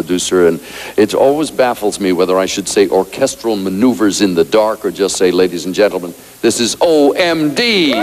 producer, and it always baffles me whether I should say orchestral maneuvers in the dark or just say, ladies and gentlemen, this is OMD.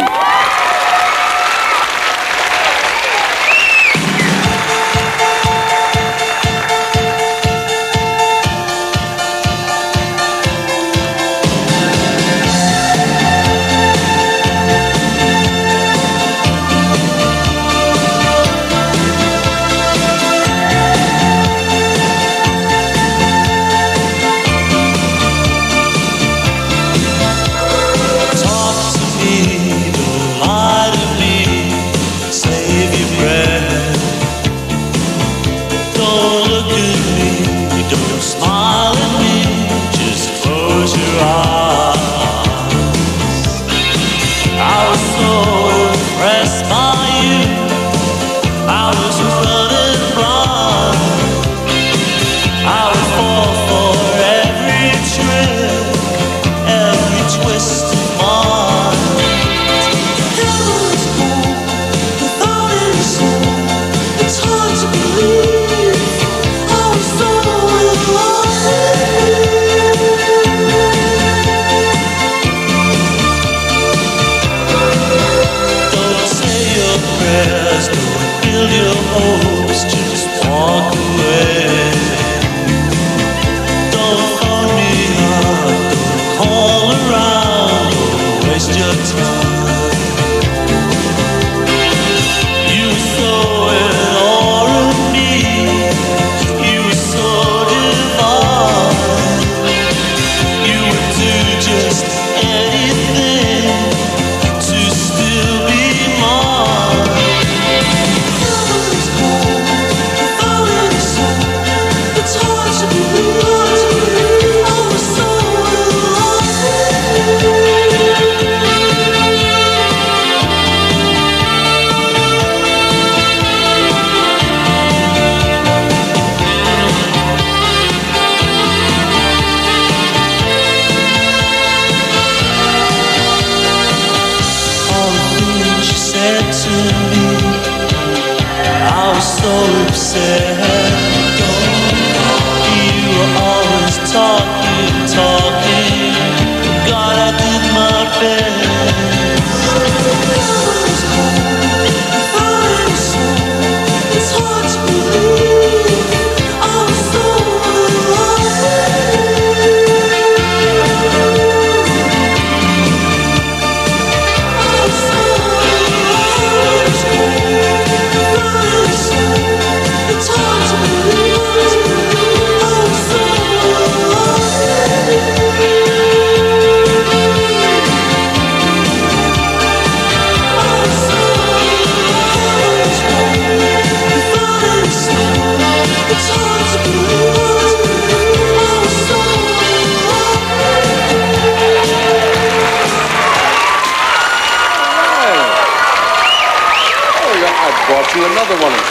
Another one of them.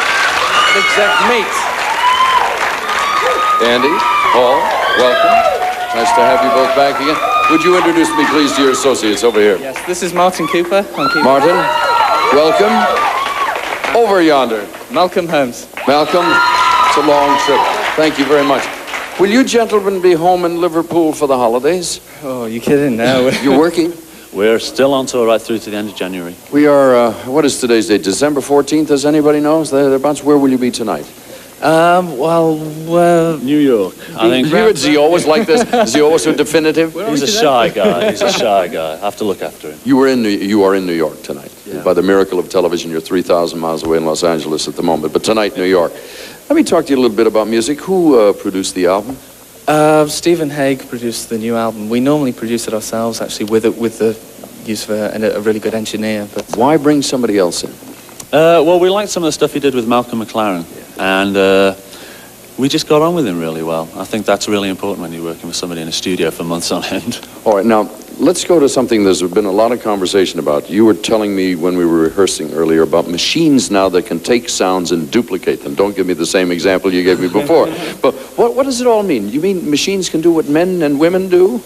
Exact mates. Andy, Paul, welcome. Nice to have you both back again. Would you introduce me, please, to your associates over here? Yes, this is Martin Cooper. Martin, welcome. Over yonder. Malcolm Holmes. Malcolm, it's a long trip. Thank you very much. Will you gentlemen be home in Liverpool for the holidays? Oh, you kidding now? You're working? We're still on tour right through to the end of January. We are, what is today's date? December 14th, does anybody know? Thereabouts. Where will you be tonight? Well, New York. I think. Is he always like this? Is he always so definitive? He's a shy guy. He's a shy guy. I have to look after him. You are in New York tonight. Yeah. By the miracle of television, you're 3,000 miles away in Los Angeles at the moment. But tonight, New York. Let me talk to you a little bit about music. Who produced the album? Stephen Hague produced the new album. We normally produce it ourselves, actually, with the use of a really good engineer. But why bring somebody else in? Well, we liked some of the stuff he did with Malcolm McLaren, and we just got on with him really well. I think that's really important when you're working with somebody in a studio for months on end. All right, now, let's go to something there's been a lot of conversation about. You were telling me when we were rehearsing earlier about machines now that can take sounds and duplicate them. Don't give me the same example you gave me before. But what does it all mean? You mean machines can do what men and women do?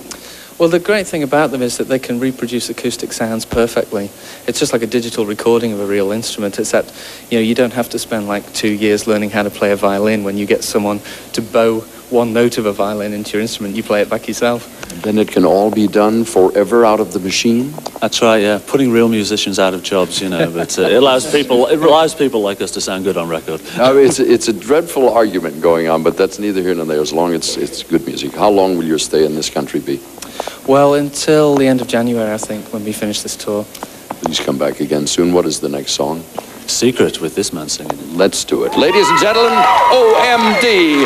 Well, the great thing about them is that they can reproduce acoustic sounds perfectly. It's just like a digital recording of a real instrument, except, you don't have to spend like 2 years learning how to play a violin. When you get someone to bow one note of a violin into your instrument, you play it back yourself. Then it can all be done forever out of the machine? That's right, yeah. Putting real musicians out of jobs, but it allows people like us to sound good on record. It's a dreadful argument going on, but that's neither here nor there, as long as it's good music. How long will your stay in this country be? Well, until the end of January, I think, when we finish this tour. Please come back again soon. What is the next song? Secret, with this man singing it. Let's do it. Ladies and gentlemen, OMD.